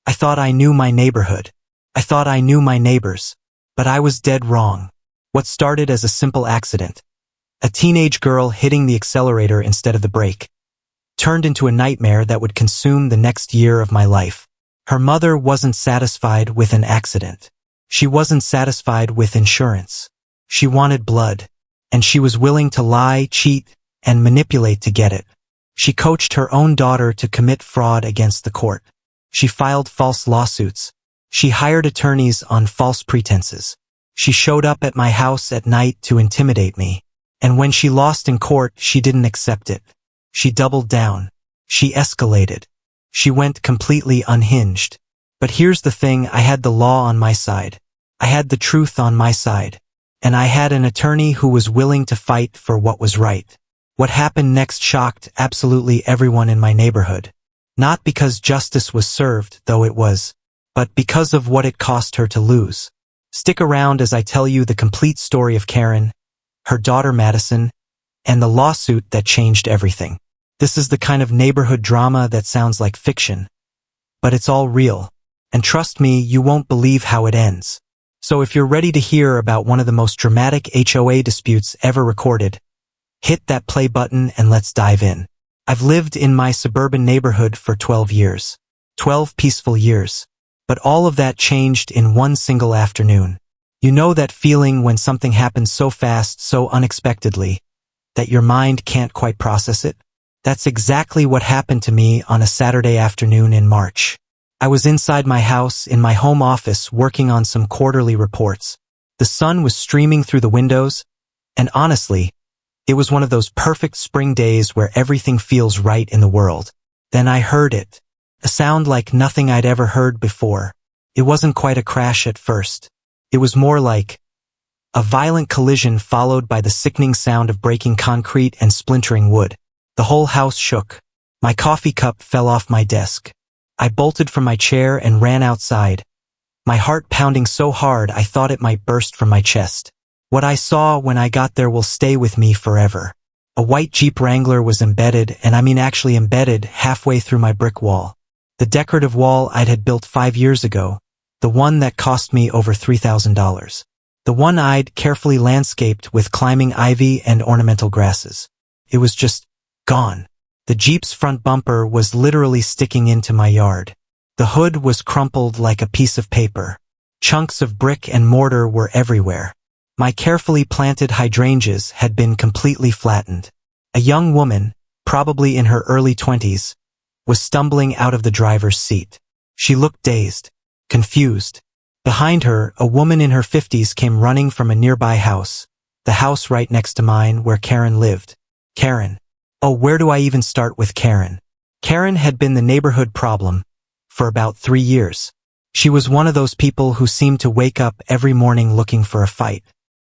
I thought I knew my neighborhood. I thought I knew my neighbors. But I was dead wrong. What started as a simple accident, a teenage girl hitting the accelerator instead of the brake, turned into a nightmare that would consume the next year of my life. Her mother wasn't satisfied with an accident. She wasn't satisfied with insurance. She wanted blood, and she was willing to lie, cheat, and manipulate to get it. She coached her own daughter to commit fraud against the court. She filed false lawsuits. She hired attorneys on false pretenses. She showed up at my house at night to intimidate me. And when she lost in court, she didn't accept it. She doubled down. She escalated. She went completely unhinged. But here's the thing, I had the law on my side. I had the truth on my side. And I had an attorney who was willing to fight for what was right. What happened next shocked absolutely everyone in my neighborhood. Not because justice was served, though it was, but because of what it cost her to lose. Stick around as I tell you the complete story of Karen, her daughter Madison, and the lawsuit that changed everything. This is the kind of neighborhood drama that sounds like fiction, but it's all real. And trust me, you won't believe how it ends. So if you're ready to hear about one of the most dramatic HOA disputes ever recorded, hit that play button and let's dive in. I've lived in my suburban neighborhood for 12 years. 12 peaceful years. But all of that changed in one single afternoon. You know that feeling when something happens so fast, so unexpectedly, that your mind can't quite process it? That's exactly what happened to me on a Saturday afternoon in March. I was inside my house in my home office working on some quarterly reports. The sun was streaming through the windows, and honestly, it was one of those perfect spring days where everything feels right in the world. Then I heard it. A sound like nothing I'd ever heard before. It wasn't quite a crash at first. It was more like a violent collision followed by the sickening sound of breaking concrete and splintering wood. The whole house shook. My coffee cup fell off my desk. I bolted from my chair and ran outside, my heart pounding so hard I thought it might burst from my chest. What I saw when I got there will stay with me forever. A white Jeep Wrangler was embedded, and I mean actually embedded, halfway through my brick wall. The decorative wall I'd had built 5 years ago, the one that cost me over $3,000. The one I'd carefully landscaped with climbing ivy and ornamental grasses. It was just gone. The Jeep's front bumper was literally sticking into my yard. The hood was crumpled like a piece of paper. Chunks of brick and mortar were everywhere. My carefully planted hydrangeas had been completely flattened. A young woman, probably in her early 20s, was stumbling out of the driver's seat. She looked dazed, confused. Behind her, a woman in her 50s came running from a nearby house, the house right next to mine where Karen lived. Karen. Oh, where do I even start with Karen? Karen had been the neighborhood problem for about 3 years. She was one of those people who seemed to wake up every morning looking for a fight.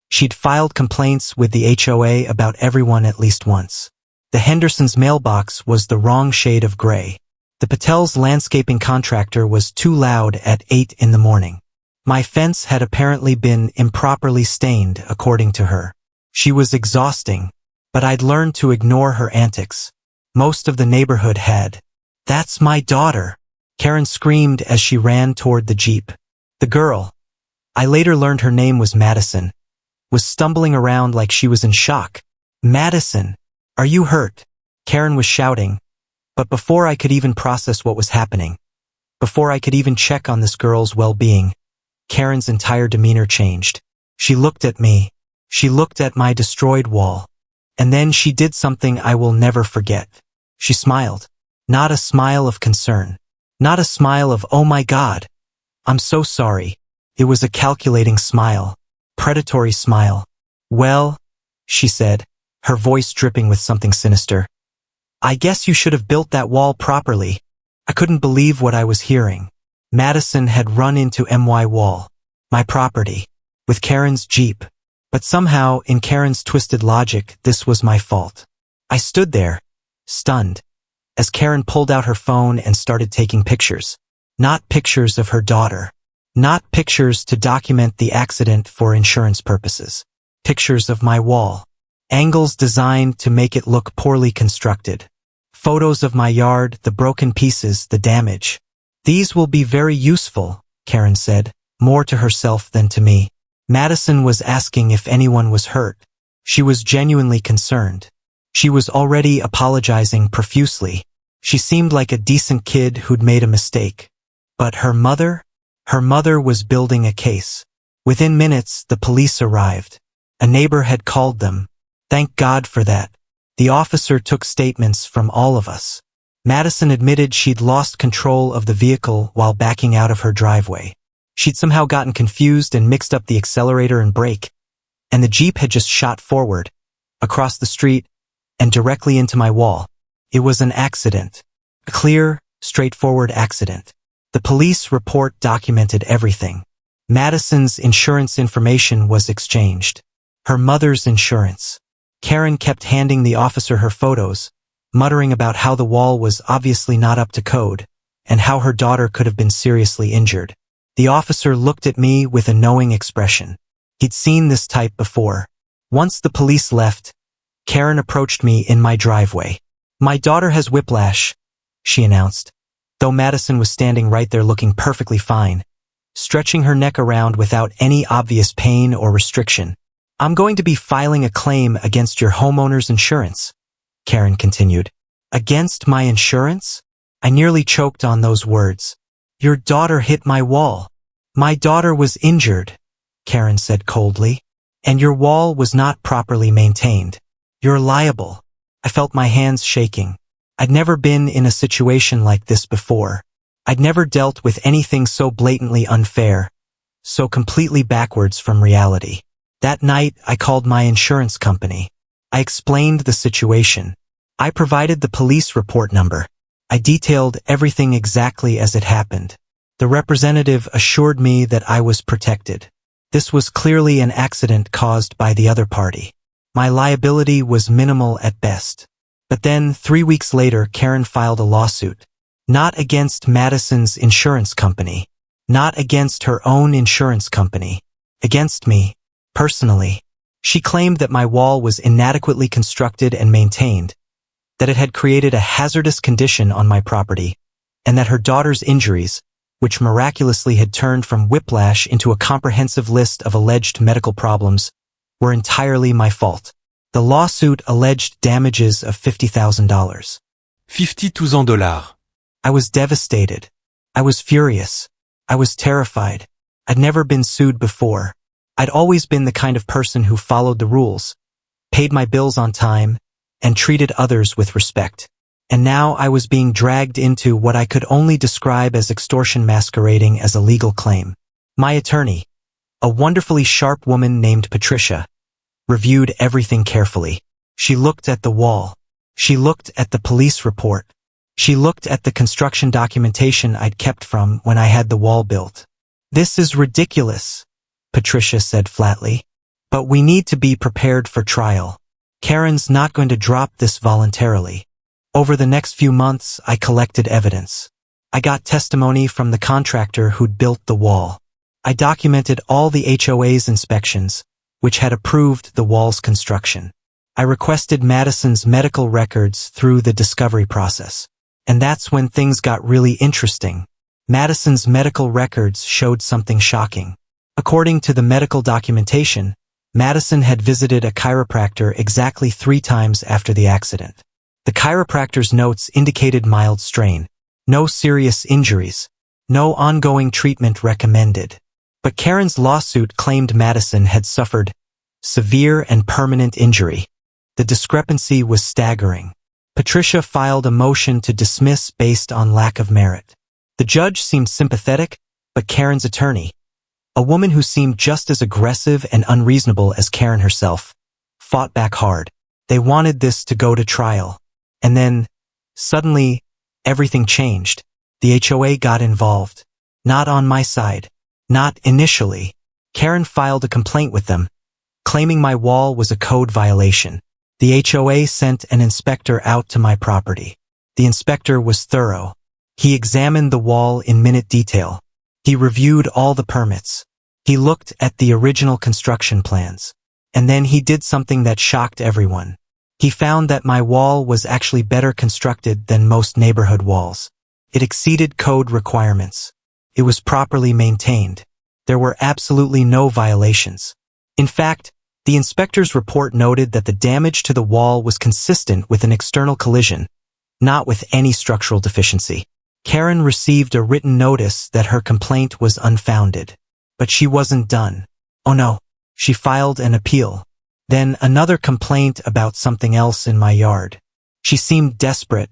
She'd filed complaints with the HOA about everyone at least once. The Hendersons' mailbox was the wrong shade of gray. The Patel's landscaping contractor was too loud at 8 in the morning. My fence had apparently been improperly stained, according to her. She was exhausting, but I'd learned to ignore her antics. Most of the neighborhood had. "That's my daughter!" Karen screamed as she ran toward the Jeep. The girl, I later learned her name was Madison, was stumbling around like she was in shock. "Madison, are you hurt?" Karen was shouting. But before I could even process what was happening, before I could even check on this girl's well-being, Karen's entire demeanor changed. She looked at me. She looked at my destroyed wall. And then she did something I will never forget. She smiled. Not a smile of concern. Not a smile of, "Oh my God, I'm so sorry." It was a calculating smile. Predatory smile. "Well," she said, her voice dripping with something sinister, "I guess you should have built that wall properly." I couldn't believe what I was hearing. Madison had run into my wall, my property, with Karen's Jeep. But somehow, in Karen's twisted logic, this was my fault. I stood there, stunned, as Karen pulled out her phone and started taking pictures. Not pictures of her daughter. Not pictures to document the accident for insurance purposes. Pictures of my wall. Angles designed to make it look poorly constructed. Photos of my yard, the broken pieces, the damage. These will be very useful, Karen said, more to herself than to me. Madison was asking if anyone was hurt. She was genuinely concerned. She was already apologizing profusely. She seemed like a decent kid who'd made a mistake. But her mother? Her mother was building a case. Within minutes, the police arrived. A neighbor had called them. Thank God for that. The officer took statements from all of us. Madison admitted she'd lost control of the vehicle while backing out of her driveway. She'd somehow gotten confused and mixed up the accelerator and brake, and the Jeep had just shot forward, across the street, and directly into my wall. It was an accident. A clear, straightforward accident. The police report documented everything. Madison's insurance information was exchanged. Her mother's insurance. Karen kept handing the officer her photos, muttering about how the wall was obviously not up to code, and how her daughter could have been seriously injured. The officer looked at me with a knowing expression. He'd seen this type before. Once the police left, Karen approached me in my driveway. My daughter has whiplash, she announced, though Madison was standing right there looking perfectly fine, stretching her neck around without any obvious pain or restriction. I'm going to be filing a claim against your homeowner's insurance, Karen continued. Against my insurance? I nearly choked on those words. Your daughter hit my wall. My daughter was injured, Karen said coldly. And your wall was not properly maintained. You're liable. I felt my hands shaking. I'd never been in a situation like this before. I'd never dealt with anything so blatantly unfair, so completely backwards from reality. That night, I called my insurance company. I explained the situation. I provided the police report number. I detailed everything exactly as it happened. The representative assured me that I was protected. This was clearly an accident caused by the other party. My liability was minimal at best. But then, 3 weeks later, Karen filed a lawsuit. Not against Madison's insurance company. Not against her own insurance company. Against me, personally. She claimed that my wall was inadequately constructed and maintained, that it had created a hazardous condition on my property, and that her daughter's injuries, which miraculously had turned from whiplash into a comprehensive list of alleged medical problems, were entirely my fault. The lawsuit alleged damages of $50,000. $50,000. I was devastated. I was furious. I was terrified. I'd never been sued before. I'd always been the kind of person who followed the rules, paid my bills on time, and treated others with respect. And now I was being dragged into what I could only describe as extortion masquerading as a legal claim. My attorney, a wonderfully sharp woman named Patricia, reviewed everything carefully. She looked at the wall. She looked at the police report. She looked at the construction documentation I'd kept from when I had the wall built. This is ridiculous, Patricia said flatly. But we need to be prepared for trial. Karen's not going to drop this voluntarily. Over the next few months, I collected evidence. I got testimony from the contractor who'd built the wall. I documented all the HOA's inspections, which had approved the wall's construction. I requested Madison's medical records through the discovery process. And that's when things got really interesting. Madison's medical records showed something shocking. According to the medical documentation, Madison had visited a chiropractor exactly 3 times after the accident. The chiropractor's notes indicated mild strain, no serious injuries, no ongoing treatment recommended. But Karen's lawsuit claimed Madison had suffered severe and permanent injury. The discrepancy was staggering. Patricia filed a motion to dismiss based on lack of merit. The judge seemed sympathetic, but Karen's attorney, a woman who seemed just as aggressive and unreasonable as Karen herself, fought back hard. They wanted this to go to trial. And then, suddenly, everything changed. The HOA got involved. Not on my side. Not initially. Karen filed a complaint with them, claiming my wall was a code violation. The HOA sent an inspector out to my property. The inspector was thorough. He examined the wall in minute detail. He reviewed all the permits. He looked at the original construction plans. And then he did something that shocked everyone. He found that my wall was actually better constructed than most neighborhood walls. It exceeded code requirements. It was properly maintained. There were absolutely no violations. In fact, the inspector's report noted that the damage to the wall was consistent with an external collision, not with any structural deficiency. Karen received a written notice that her complaint was unfounded. But she wasn't done. Oh no, she filed an appeal. Then another complaint about something else in my yard. She seemed desperate,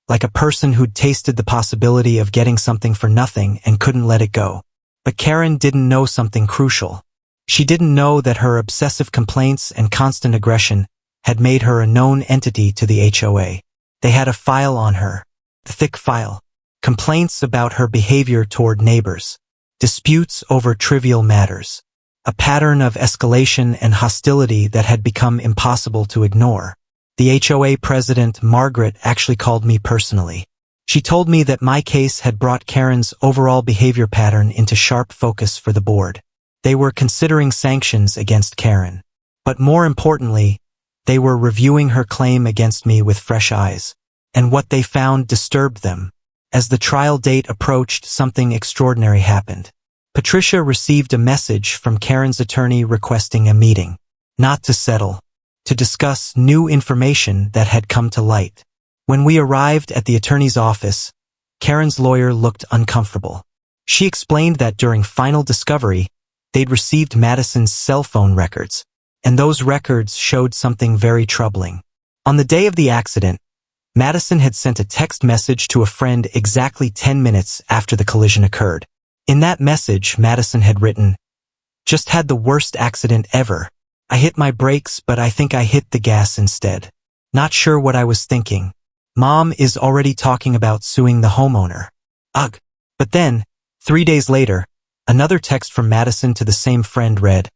like a person who'd tasted the possibility of getting something for nothing and couldn't let it go. But Karen didn't know something crucial. She didn't know that her obsessive complaints and constant aggression had made her a known entity to the HOA. They had a file on her, the thick file. Complaints about her behavior toward neighbors. Disputes over trivial matters. A pattern of escalation and hostility that had become impossible to ignore. The HOA president, Margaret, actually called me personally. She told me that my case had brought Karen's overall behavior pattern into sharp focus for the board. They were considering sanctions against Karen. But more importantly, they were reviewing her claim against me with fresh eyes. And what they found disturbed them. As the trial date approached, something extraordinary happened. Patricia received a message from Karen's attorney requesting a meeting. Not to settle. To discuss new information that had come to light. When we arrived at the attorney's office, Karen's lawyer looked uncomfortable. She explained that during final discovery, they'd received Madison's cell phone records, and those records showed something very troubling. On the day of the accident, Madison had sent a text message to a friend exactly 10 minutes after the collision occurred. In that message, Madison had written, "Just had the worst accident ever. I hit my brakes, but I think I hit the gas instead. Not sure what I was thinking. Mom is already talking about suing the homeowner. Ugh." But then, 3 days later, another text from Madison to the same friend read,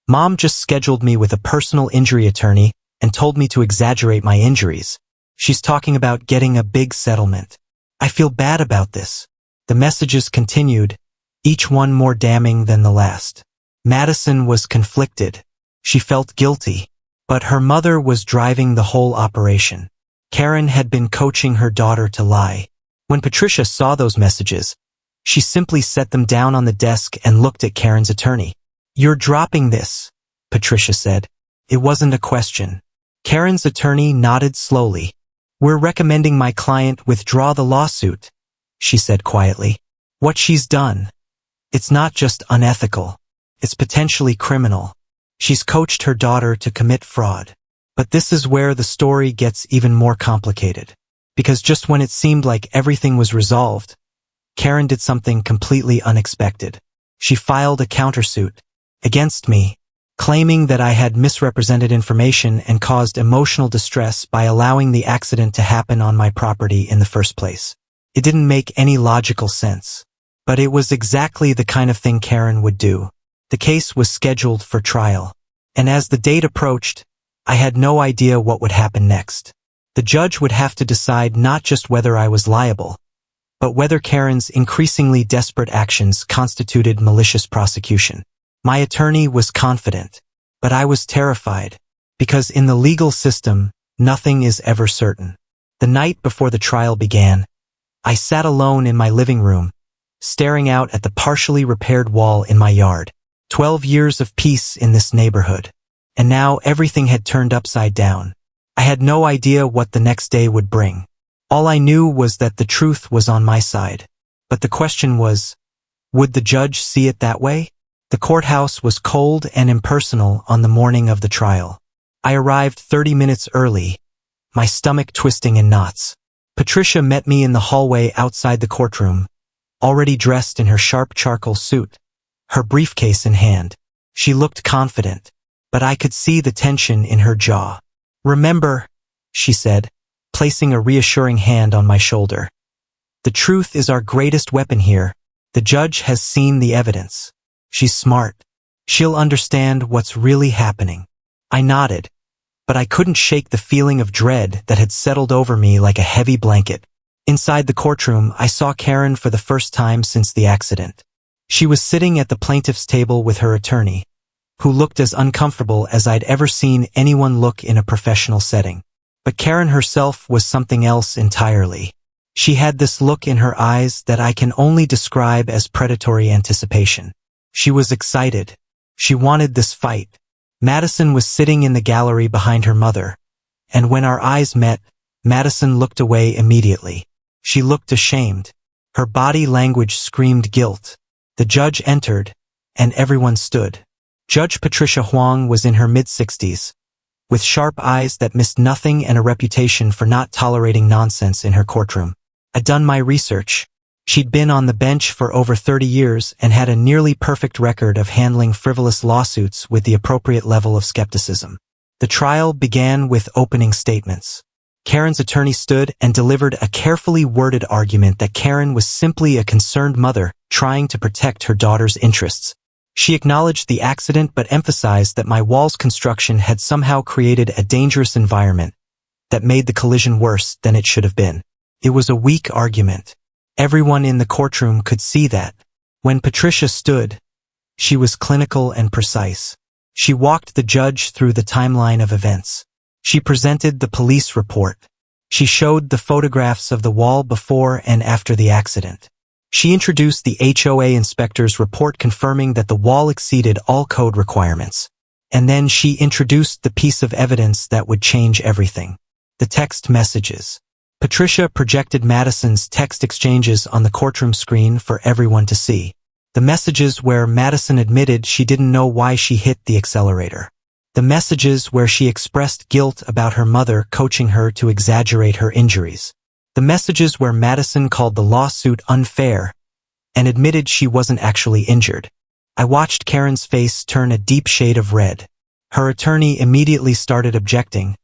"Mom just scheduled me with a personal injury attorney and told me to exaggerate my injuries. She's talking about getting a big settlement. I feel bad about this." The messages continued, each one more damning than the last. Madison was conflicted. She felt guilty, but her mother was driving the whole operation. Karen had been coaching her daughter to lie. When Patricia saw those messages, she simply set them down on the desk and looked at Karen's attorney. "You're dropping this," Patricia said. It wasn't a question. Karen's attorney nodded slowly. "We're recommending my client withdraw the lawsuit," she said quietly. "What she's done, it's not just unethical, it's potentially criminal. She's coached her daughter to commit fraud." But this is where the story gets even more complicated. Because just when it seemed like everything was resolved, Karen did something completely unexpected. She filed a countersuit against me, claiming that I had misrepresented information and caused emotional distress by allowing the accident to happen on my property in the first place. It didn't make any logical sense. But it was exactly the kind of thing Karen would do. The case was scheduled for trial. And as the date approached, I had no idea what would happen next. The judge would have to decide not just whether I was liable, but whether Karen's increasingly desperate actions constituted malicious prosecution. My attorney was confident, but I was terrified, because in the legal system, nothing is ever certain. The night before the trial began, I sat alone in my living room, staring out at the partially repaired wall in my yard. 12 years of peace in this neighborhood. And now everything had turned upside down. I had no idea what the next day would bring. All I knew was that the truth was on my side. But the question was, would the judge see it that way? The courthouse was cold and impersonal on the morning of the trial. I arrived 30 minutes early, my stomach twisting in knots. Patricia met me in the hallway outside the courtroom, already dressed in her sharp charcoal suit, her briefcase in hand. She looked confident, but I could see the tension in her jaw. "Remember," she said, placing a reassuring hand on my shoulder. "The truth is our greatest weapon here. The judge has seen the evidence. She's smart. She'll understand what's really happening." I nodded, but I couldn't shake the feeling of dread that had settled over me like a heavy blanket. Inside the courtroom, I saw Karen for the first time since the accident. She was sitting at the plaintiff's table with her attorney, who looked as uncomfortable as I'd ever seen anyone look in a professional setting. But Karen herself was something else entirely. She had this look in her eyes that I can only describe as predatory anticipation. She was excited. She wanted this fight. Madison was sitting in the gallery behind her mother, and when our eyes met, Madison looked away immediately. She looked ashamed. Her body language screamed guilt. The judge entered, and everyone stood. Judge Patricia Huang was in her mid-60s, with sharp eyes that missed nothing and a reputation for not tolerating nonsense in her courtroom. I'd done my research. She'd been on the bench for over 30 years and had a nearly perfect record of handling frivolous lawsuits with the appropriate level of skepticism. The trial began with opening statements. Karen's attorney stood and delivered a carefully worded argument that Karen was simply a concerned mother trying to protect her daughter's interests. She acknowledged the accident but emphasized that my wall's construction had somehow created a dangerous environment that made the collision worse than it should have been. It was a weak argument. Everyone in the courtroom could see that. When Patricia stood, she was clinical and precise. She walked the judge through the timeline of events. She presented the police report. She showed the photographs of the wall before and after the accident. She introduced the HOA inspector's report confirming that the wall exceeded all code requirements. And then she introduced the piece of evidence that would change everything. The text messages. Patricia projected Madison's text exchanges on the courtroom screen for everyone to see. The messages where Madison admitted she didn't know why she hit the accelerator. The messages where she expressed guilt about her mother coaching her to exaggerate her injuries. The messages where Madison called the lawsuit unfair and admitted she wasn't actually injured. I watched Karen's face turn a deep shade of red. Her attorney immediately started objecting,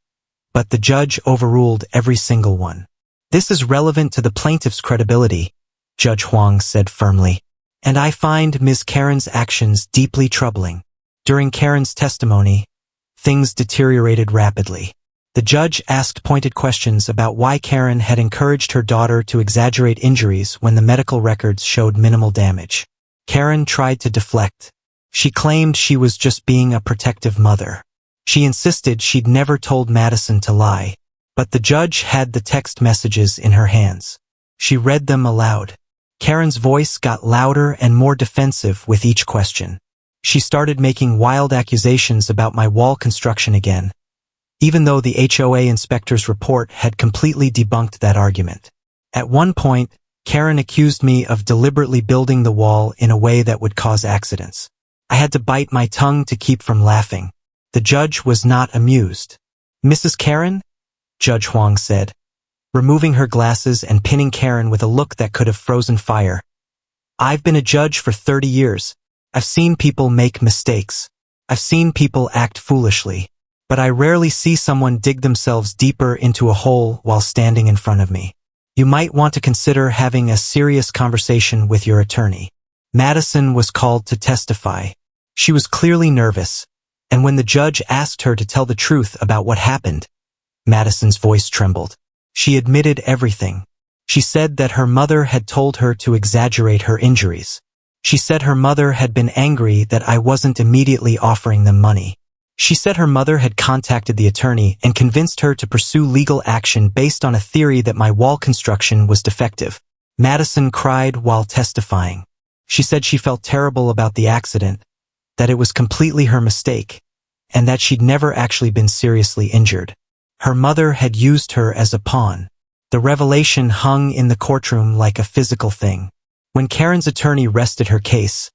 but the judge overruled every single one. "This is relevant to the plaintiff's credibility," Judge Huang said firmly, "and I find Ms. Karen's actions deeply troubling." During Karen's testimony, things deteriorated rapidly. The judge asked pointed questions about why Karen had encouraged her daughter to exaggerate injuries when the medical records showed minimal damage. Karen tried to deflect. She claimed she was just being a protective mother. She insisted she'd never told Madison to lie, but the judge had the text messages in her hands. She read them aloud. Karen's voice got louder and more defensive with each question. She started making wild accusations about my wall construction again, even though the HOA inspector's report had completely debunked that argument. At one point, Karen accused me of deliberately building the wall in a way that would cause accidents. I had to bite my tongue to keep from laughing. The judge was not amused. "Mrs. Karen?" Judge Huang said, removing her glasses and pinning Karen with a look that could have frozen fire. "I've been a judge for 30 years. I've seen people make mistakes. I've seen people act foolishly. But I rarely see someone dig themselves deeper into a hole while standing in front of me. You might want to consider having a serious conversation with your attorney." Madison was called to testify. She was clearly nervous, and when the judge asked her to tell the truth about what happened, Madison's voice trembled. She admitted everything. She said that her mother had told her to exaggerate her injuries. She said her mother had been angry that I wasn't immediately offering them money. She said her mother had contacted the attorney and convinced her to pursue legal action based on a theory that my wall construction was defective. Madison cried while testifying. She said she felt terrible about the accident, that it was completely her mistake, and that she'd never actually been seriously injured. Her mother had used her as a pawn. The revelation hung in the courtroom like a physical thing. When Karen's attorney rested her case,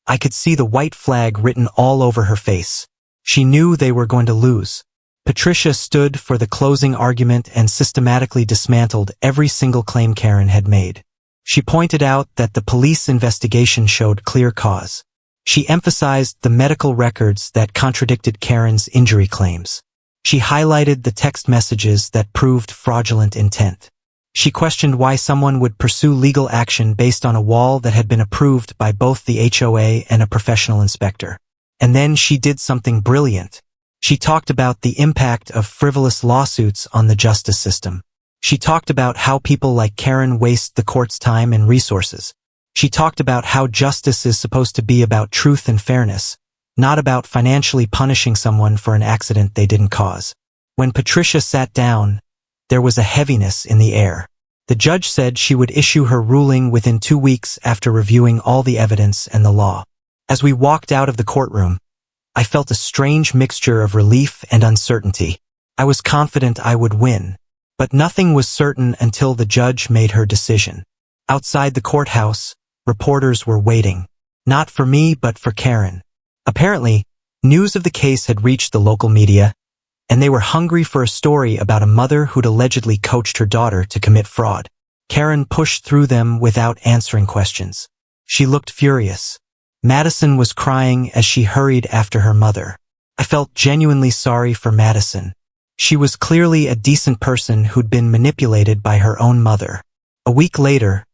I could see the white flag written all over her face. She knew they were going to lose. Patricia stood for the closing argument and systematically dismantled every single claim Karen had made. She pointed out that the police investigation showed clear cause. She emphasized the medical records that contradicted Karen's injury claims. She highlighted the text messages that proved fraudulent intent. She questioned why someone would pursue legal action based on a wall that had been approved by both the HOA and a professional inspector. And then she did something brilliant. She talked about the impact of frivolous lawsuits on the justice system. She talked about how people like Karen waste the court's time and resources. She talked about how justice is supposed to be about truth and fairness, not about financially punishing someone for an accident they didn't cause. When Patricia sat down, there was a heaviness in the air. The judge said she would issue her ruling within 2 weeks after reviewing all the evidence and the law. As we walked out of the courtroom, I felt a strange mixture of relief and uncertainty. I was confident I would win, but nothing was certain until the judge made her decision. Outside the courthouse, reporters were waiting, not for me but for Karen. Apparently, news of the case had reached the local media, and they were hungry for a story about a mother who'd allegedly coached her daughter to commit fraud. Karen pushed through them without answering questions. She looked furious. Madison was crying as she hurried after her mother. I felt genuinely sorry for Madison. She was clearly a decent person who'd been manipulated by her own mother. A week later,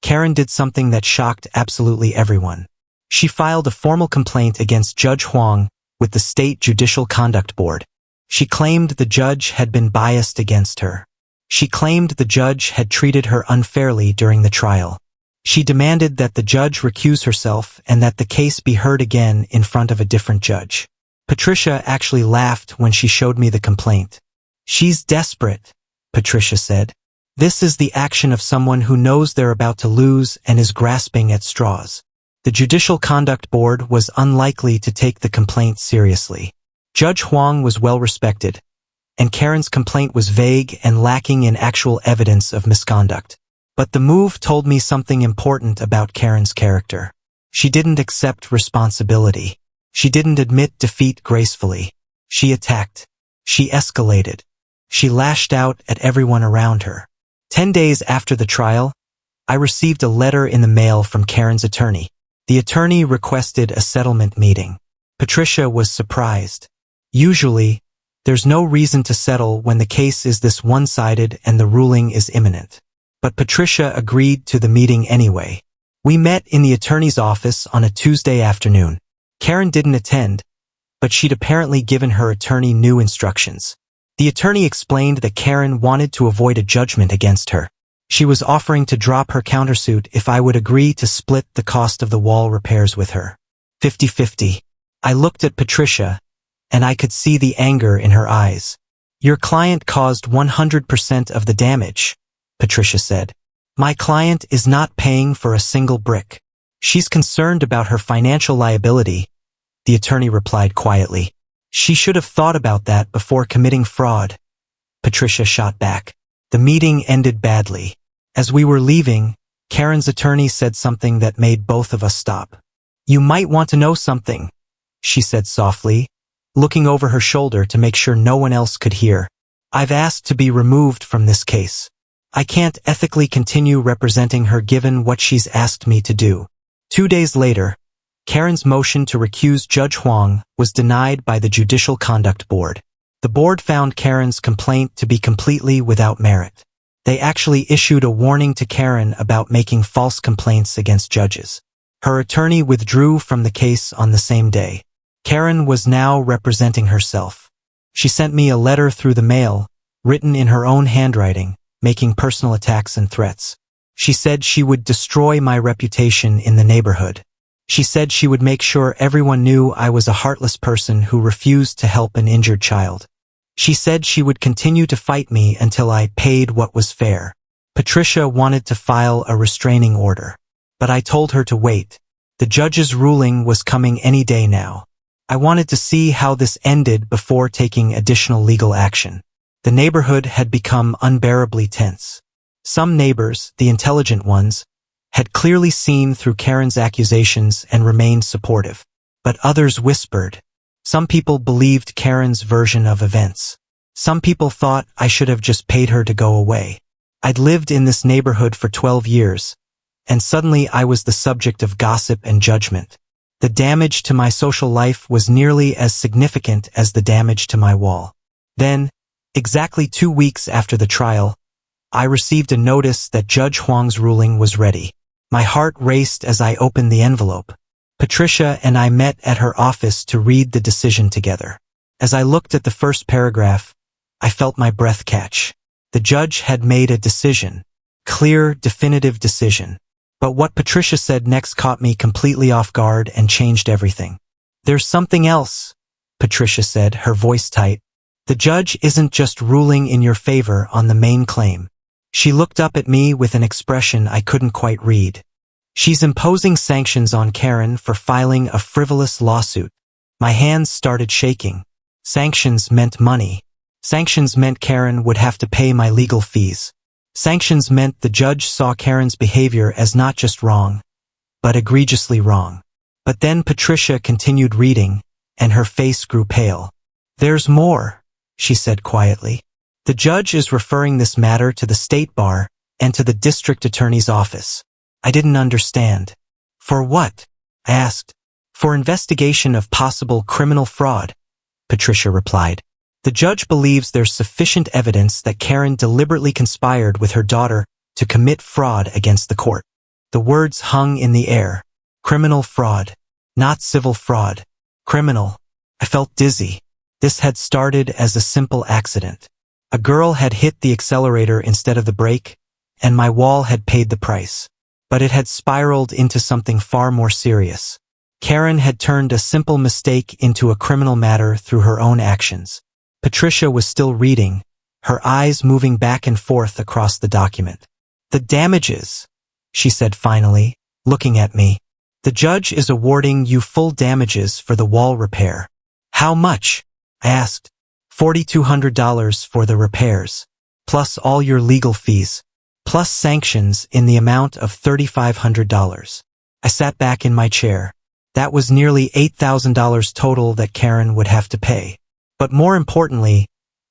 Karen did something that shocked absolutely everyone. She filed a formal complaint against Judge Huang with the State Judicial Conduct Board. She claimed the judge had been biased against her. She claimed the judge had treated her unfairly during the trial. She demanded that the judge recuse herself and that the case be heard again in front of a different judge. Patricia actually laughed when she showed me the complaint. "She's desperate," Patricia said. "This is the action of someone who knows they're about to lose and is grasping at straws." The Judicial Conduct Board was unlikely to take the complaint seriously. Judge Huang was well respected, and Karen's complaint was vague and lacking in actual evidence of misconduct. But the move told me something important about Karen's character. She didn't accept responsibility. She didn't admit defeat gracefully. She attacked. She escalated. She lashed out at everyone around her. 10 days after the trial, I received a letter in the mail from Karen's attorney. The attorney requested a settlement meeting. Patricia was surprised. Usually, there's no reason to settle when the case is this one-sided and the ruling is imminent. But Patricia agreed to the meeting anyway. We met in the attorney's office on a Tuesday afternoon. Karen didn't attend, but she'd apparently given her attorney new instructions. The attorney explained that Karen wanted to avoid a judgment against her. She was offering to drop her countersuit if I would agree to split the cost of the wall repairs with her. 50-50. I looked at Patricia, and I could see the anger in her eyes. "Your client caused 100% of the damage," Patricia said. "My client is not paying for a single brick. She's concerned about her financial liability," the attorney replied quietly. "She should have thought about that before committing fraud," Patricia shot back. The meeting ended badly. As we were leaving, Karen's attorney said something that made both of us stop. "You might want to know something," she said softly, looking over her shoulder to make sure no one else could hear. "I've asked to be removed from this case. I can't ethically continue representing her given what she's asked me to do." 2 days later, Karen's motion to recuse Judge Huang was denied by the Judicial Conduct Board. The board found Karen's complaint to be completely without merit. They actually issued a warning to Karen about making false complaints against judges. Her attorney withdrew from the case on the same day. Karen was now representing herself. She sent me a letter through the mail, written in her own handwriting, making personal attacks and threats. She said she would destroy my reputation in the neighborhood. She said she would make sure everyone knew I was a heartless person who refused to help an injured child. She said she would continue to fight me until I paid what was fair. Patricia wanted to file a restraining order, but I told her to wait. The judge's ruling was coming any day now. I wanted to see how this ended before taking additional legal action. The neighborhood had become unbearably tense. Some neighbors, the intelligent ones, had clearly seen through Karen's accusations and remained supportive. But others whispered. Some people believed Karen's version of events. Some people thought I should have just paid her to go away. I'd lived in this neighborhood for 12 years, and suddenly I was the subject of gossip and judgment. The damage to my social life was nearly as significant as the damage to my wall. Then, exactly 2 weeks after the trial, I received a notice that Judge Huang's ruling was ready. My heart raced as I opened the envelope. Patricia and I met at her office to read the decision together. As I looked at the first paragraph, I felt my breath catch. The judge had made a decision. Clear, definitive decision. But what Patricia said next caught me completely off guard and changed everything. "There's something else," Patricia said, her voice tight. "The judge isn't just ruling in your favor on the main claim. She looked up at me with an expression I couldn't quite read. She's imposing sanctions on Karen for filing a frivolous lawsuit. My hands started shaking. Sanctions meant money. Sanctions meant Karen would have to pay my legal fees. Sanctions meant the judge saw Karen's behavior as not just wrong, but egregiously wrong. But then Patricia continued reading, and her face grew pale. "There's more," she said quietly. "The judge is referring this matter to the state bar and to the district attorney's office." I didn't understand. "For what?" I asked. "For investigation of possible criminal fraud," Patricia replied. "The judge believes there's sufficient evidence that Karen deliberately conspired with her daughter to commit fraud against the court." The words hung in the air. Criminal fraud. Not civil fraud. Criminal. I felt dizzy. This had started as a simple accident. A girl had hit the accelerator instead of the brake, and my wall had paid the price. But it had spiraled into something far more serious. Karen had turned a simple mistake into a criminal matter through her own actions. Patricia was still reading, her eyes moving back and forth across the document. "The damages," she said finally, looking at me. "The judge is awarding you full damages for the wall repair." "How much?" I asked. $4,200 for the repairs, plus all your legal fees, plus sanctions in the amount of $3,500. I sat back in my chair. That was nearly $8,000 total that Karen would have to pay. But more importantly,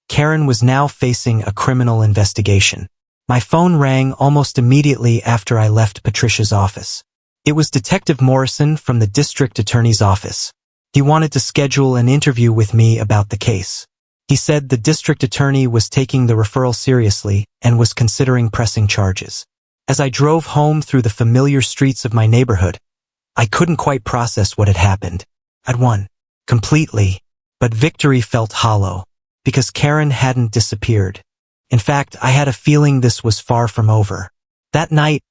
Karen was now facing a criminal investigation. My phone rang almost immediately after I left Patricia's office. It was Detective Morrison from the district attorney's office. He wanted to schedule an interview with me about the case. He said the district attorney was taking the referral seriously and was considering pressing charges. As I drove home through the familiar streets of my neighborhood, I couldn't quite process what had happened. I'd won. Completely. But victory felt hollow, because Karen hadn't disappeared. In fact, I had a feeling this was far from over. That night,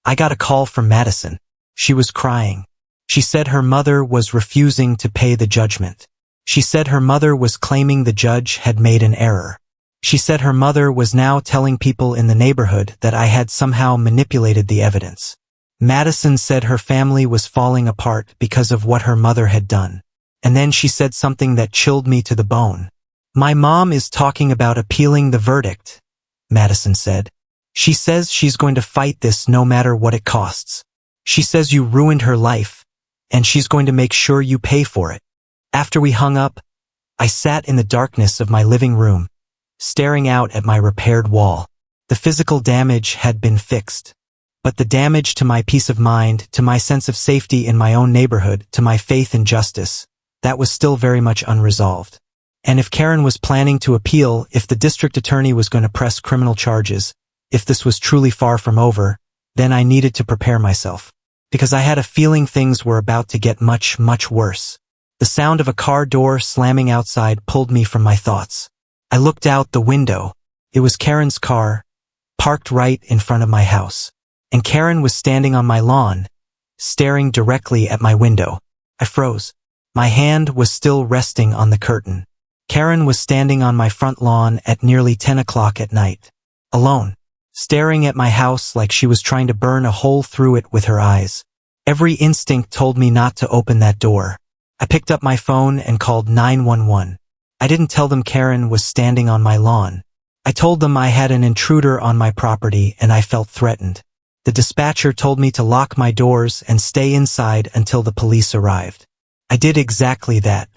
I got a call from Madison. She was crying. She said her mother was refusing to pay the judgment. She said her mother was claiming the judge had made an error. She said her mother was now telling people in the neighborhood that I had somehow manipulated the evidence. Madison said her family was falling apart because of what her mother had done. And then she said something that chilled me to the bone. "My mom is talking about appealing the verdict," Madison said. "She says she's going to fight this no matter what it costs. She says you ruined her life, and she's going to make sure you pay for it." After we hung up, I sat in the darkness of my living room, staring out at my repaired wall. The physical damage had been fixed, but the damage to my peace of mind, to my sense of safety in my own neighborhood, to my faith in justice, that was still very much unresolved. And if Karen was planning to appeal, if the district attorney was going to press criminal charges, if this was truly far from over, then I needed to prepare myself. Because I had a feeling things were about to get much, much worse. The sound of a car door slamming outside pulled me from my thoughts. I looked out the window. It was Karen's car, parked right in front of my house. And Karen was standing on my lawn, staring directly at my window. I froze. My hand was still resting on the curtain. Karen was standing on my front lawn at nearly 10 o'clock at night. Alone. Staring at my house like she was trying to burn a hole through it with her eyes. Every instinct told me not to open that door. I picked up my phone and called 911. I didn't tell them Karen was standing on my lawn. I told them I had an intruder on my property and I felt threatened. The dispatcher told me to lock my doors and stay inside until the police arrived. I did exactly that.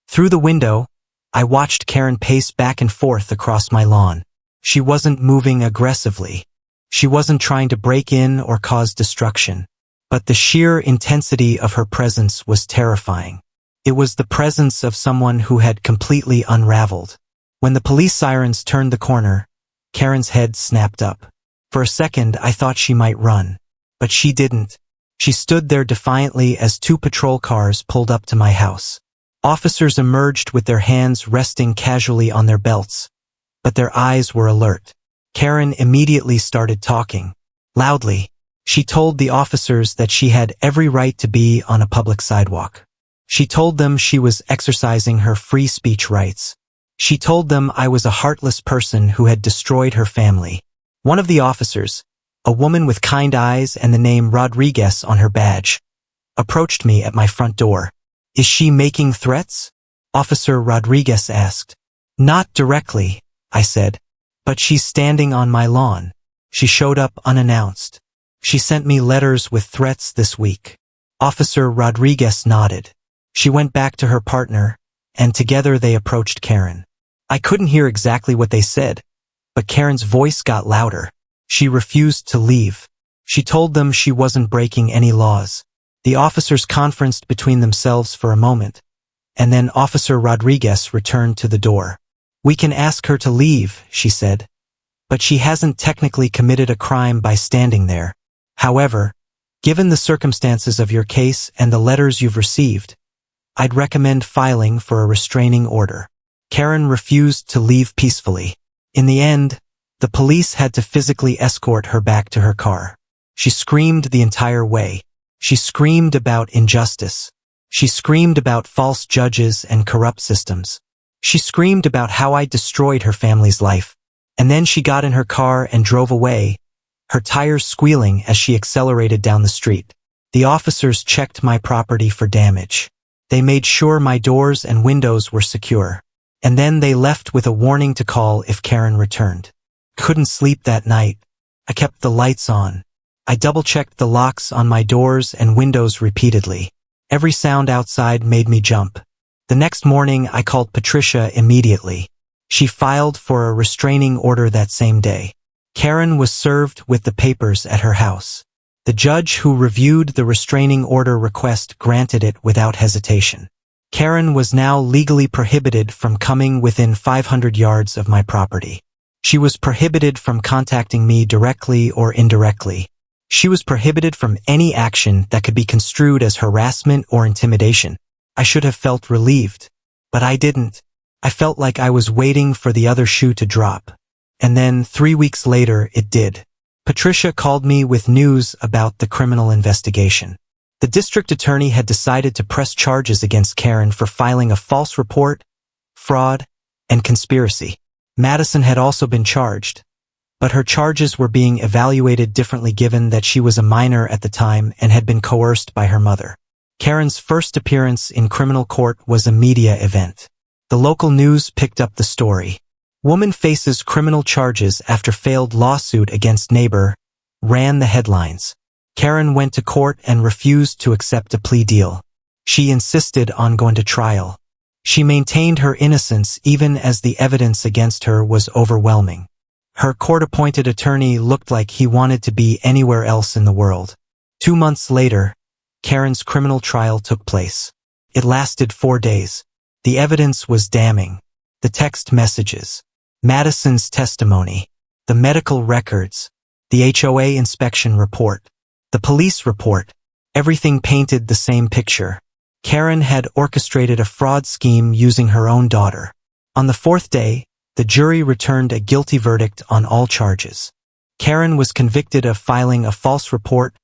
Through the window, I watched Karen pace back and forth across my lawn. She wasn't moving aggressively. She wasn't trying to break in or cause destruction. But the sheer intensity of her presence was terrifying. It was the presence of someone who had completely unraveled. When the police sirens turned the corner, Karen's head snapped up. For a second, I thought she might run. But she didn't. She stood there defiantly as 2 patrol cars pulled up to my house. Officers emerged with their hands resting casually on their belts, but their eyes were alert. Karen immediately started talking. Loudly. She told the officers that she had every right to be on a public sidewalk. She told them she was exercising her free speech rights. She told them I was a heartless person who had destroyed her family. One of the officers, a woman with kind eyes and the name Rodriguez on her badge, approached me at my front door. "Is she making threats?" Officer Rodriguez asked. "Not directly," I said, "but she's standing on my lawn." She showed up unannounced. "She sent me letters with threats this week." Officer Rodriguez nodded. She went back to her partner, and together they approached Karen. I couldn't hear exactly what they said, but Karen's voice got louder. She refused to leave. She told them she wasn't breaking any laws. The officers conferenced between themselves for a moment, and then Officer Rodriguez returned to the door. "We can ask her to leave," she said, "but she hasn't technically committed a crime by standing there. However, given the circumstances of your case and the letters you've received, I'd recommend filing for a restraining order." Karen refused to leave peacefully. In the end, the police had to physically escort her back to her car. She screamed the entire way. She screamed about injustice. She screamed about false judges and corrupt systems. She screamed about how I destroyed her family's life. And then she got in her car and drove away, her tires squealing as she accelerated down the street. The officers checked my property for damage. They made sure my doors and windows were secure. And then they left with a warning to call if Karen returned. Couldn't sleep that night. I kept the lights on. I double-checked the locks on my doors and windows repeatedly. Every sound outside made me jump. The next morning, I called Patricia immediately. She filed for a restraining order that same day. Karen was served with the papers at her house. The judge who reviewed the restraining order request granted it without hesitation. Karen was now legally prohibited from coming within 500 yards of my property. She was prohibited from contacting me directly or indirectly. She was prohibited from any action that could be construed as harassment or intimidation. I should have felt relieved, but I didn't. I felt like I was waiting for the other shoe to drop. And then 3 weeks later, it did. Patricia called me with news about the criminal investigation. The district attorney had decided to press charges against Karen for filing a false report, fraud, and conspiracy. Madison had also been charged, but her charges were being evaluated differently given that she was a minor at the time and had been coerced by her mother. Karen's first appearance in criminal court was a media event. The local news picked up the story. Woman faces criminal charges after failed lawsuit against neighbor, ran the headlines. Karen went to court and refused to accept a plea deal. She insisted on going to trial. She maintained her innocence even as the evidence against her was overwhelming. Her court-appointed attorney looked like he wanted to be anywhere else in the world. 2 months later, Karen's criminal trial took place. It lasted 4 days. The evidence was damning. The text messages, Madison's testimony, the medical records, the HOA inspection report, the police report, everything painted the same picture. Karen had orchestrated a fraud scheme using her own daughter. On the 4th day, the jury returned a guilty verdict on all charges. Karen was convicted of filing a false report,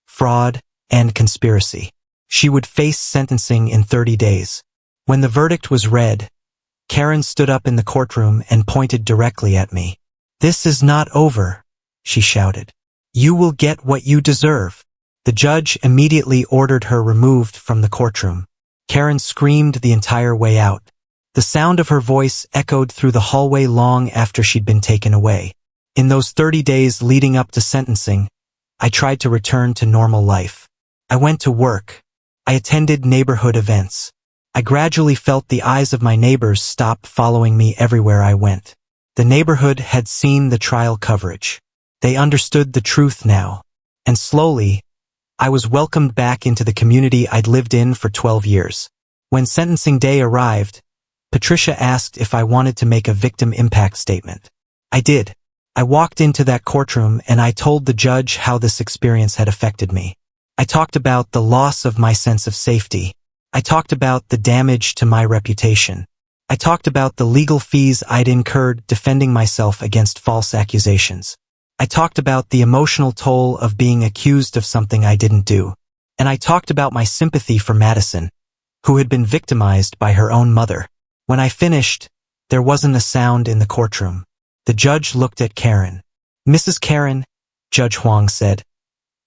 fraud, and conspiracy. She would face sentencing in 30 days. When the verdict was read, Karen stood up in the courtroom and pointed directly at me. "This is not over," she shouted. "You will get what you deserve." The judge immediately ordered her removed from the courtroom. Karen screamed the entire way out. The sound of her voice echoed through the hallway long after she'd been taken away. In those 30 days leading up to sentencing, I tried to return to normal life. I went to work. I attended neighborhood events. I gradually felt the eyes of my neighbors stop following me everywhere I went. The neighborhood had seen the trial coverage. They understood the truth now. And slowly, I was welcomed back into the community I'd lived in for 12 years. When sentencing day arrived, Patricia asked if I wanted to make a victim impact statement. I did. I walked into that courtroom and I told the judge how this experience had affected me. I talked about the loss of my sense of safety. I talked about the damage to my reputation. I talked about the legal fees I'd incurred defending myself against false accusations. I talked about the emotional toll of being accused of something I didn't do. And I talked about my sympathy for Madison, who had been victimized by her own mother. When I finished, there wasn't a sound in the courtroom. The judge looked at Karen. Mrs. Karen, Judge Huang said,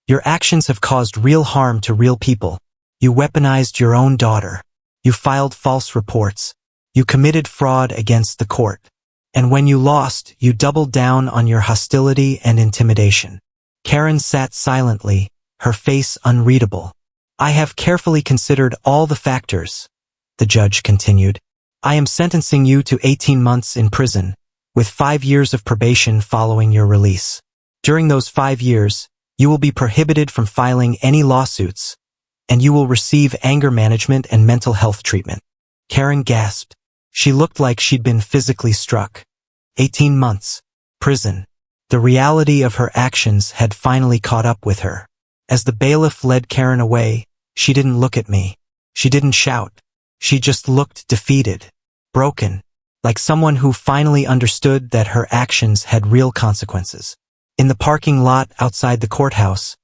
your actions have caused real harm to real people. You weaponized your own daughter. You filed false reports. You committed fraud against the court. And when you lost, you doubled down on your hostility and intimidation. Karen sat silently, her face unreadable. I have carefully considered all the factors, the judge continued. I am sentencing you to 18 months in prison, with 5 years of probation following your release. During those 5 years, you will be prohibited from filing any lawsuits, and you will receive anger management and mental health treatment. Karen gasped. She looked like she'd been physically struck. 18 months. Prison. The reality of her actions had finally caught up with her. As the bailiff led Karen away, she didn't look at me. She didn't shout. She just looked defeated, broken, like someone who finally understood that her actions had real consequences. In the parking lot outside the courthouse,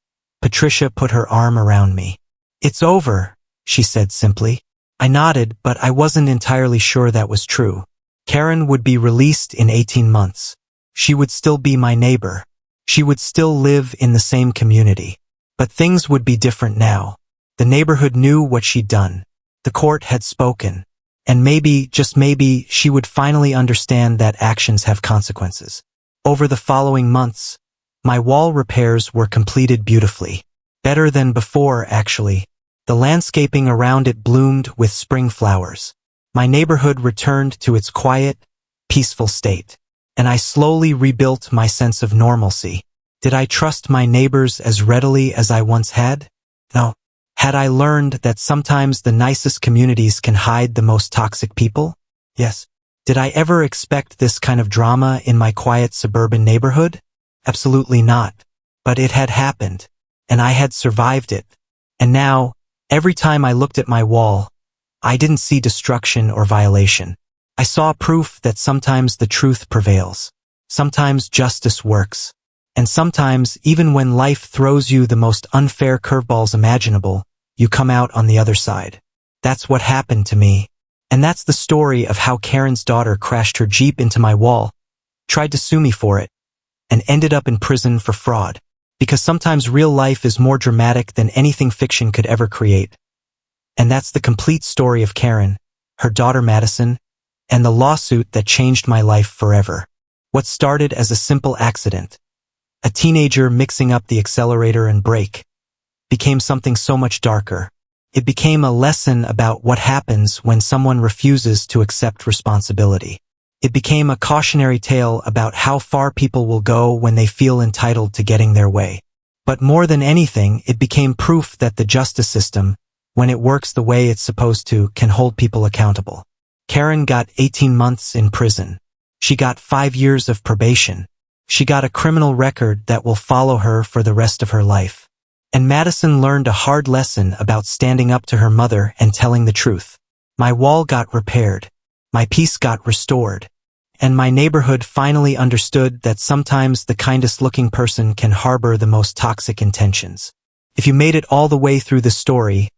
Patricia put her arm around me. It's over, she said simply. I nodded, but I wasn't entirely sure that was true. Karen would be released in 18 months. She would still be my neighbor. She would still live in the same community. But things would be different now. The neighborhood knew what she'd done. The court had spoken. And maybe, just maybe, she would finally understand that actions have consequences. Over the following months, my wall repairs were completed beautifully. Better than before, actually. The landscaping around it bloomed with spring flowers. My neighborhood returned to its quiet, peaceful state. And I slowly rebuilt my sense of normalcy. Did I trust my neighbors as readily as I once had? No. Had I learned that sometimes the nicest communities can hide the most toxic people? Yes. Did I ever expect this kind of drama in my quiet suburban neighborhood? Absolutely not. But it had happened, and I had survived it. And now, every time I looked at my wall, I didn't see destruction or violation. I saw proof that sometimes the truth prevails. Sometimes justice works. And sometimes, even when life throws you the most unfair curveballs imaginable, you come out on the other side. That's what happened to me. And that's the story of how Karen's daughter crashed her Jeep into my wall, tried to sue me for it, and ended up in prison for fraud. Because sometimes real life is more dramatic than anything fiction could ever create. And that's the complete story of Karen, her daughter Madison, and the lawsuit that changed my life forever. What started as a simple accident, a teenager mixing up the accelerator and brake, became something so much darker. It became a lesson about what happens when someone refuses to accept responsibility. It became a cautionary tale about how far people will go when they feel entitled to getting their way. But more than anything, it became proof that the justice system, when it works the way it's supposed to, can hold people accountable. Karen got 18 months in prison. She got 5 years of probation. She got a criminal record that will follow her for the rest of her life. And Madison learned a hard lesson about standing up to her mother and telling the truth. My wall got repaired. My peace got restored. And my neighborhood finally understood that sometimes the kindest-looking person can harbor the most toxic intentions. If you made it all the way through this story,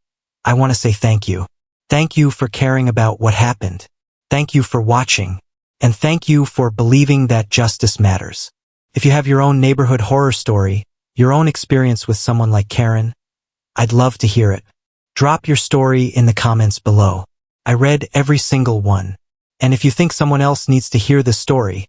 I want to say thank you. Thank you for caring about what happened. Thank you for watching. And thank you for believing that justice matters. If you have your own neighborhood horror story, your own experience with someone like Karen, I'd love to hear it. Drop your story in the comments below. I read every single one. And if you think someone else needs to hear this story,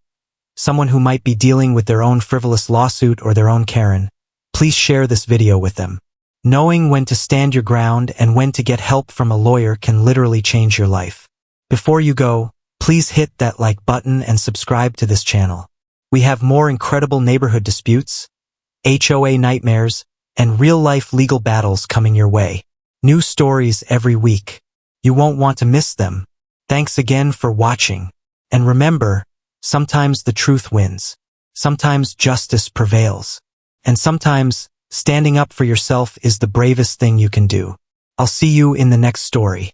someone who might be dealing with their own frivolous lawsuit or their own Karen, please share this video with them. Knowing when to stand your ground and when to get help from a lawyer can literally change your life. Before you go, please hit that like button and subscribe to this channel. We have more incredible neighborhood disputes, HOA nightmares, and real-life legal battles coming your way. New stories every week. You won't want to miss them. Thanks again for watching. And remember, sometimes the truth wins. Sometimes justice prevails. And sometimes, standing up for yourself is the bravest thing you can do. I'll see you in the next story.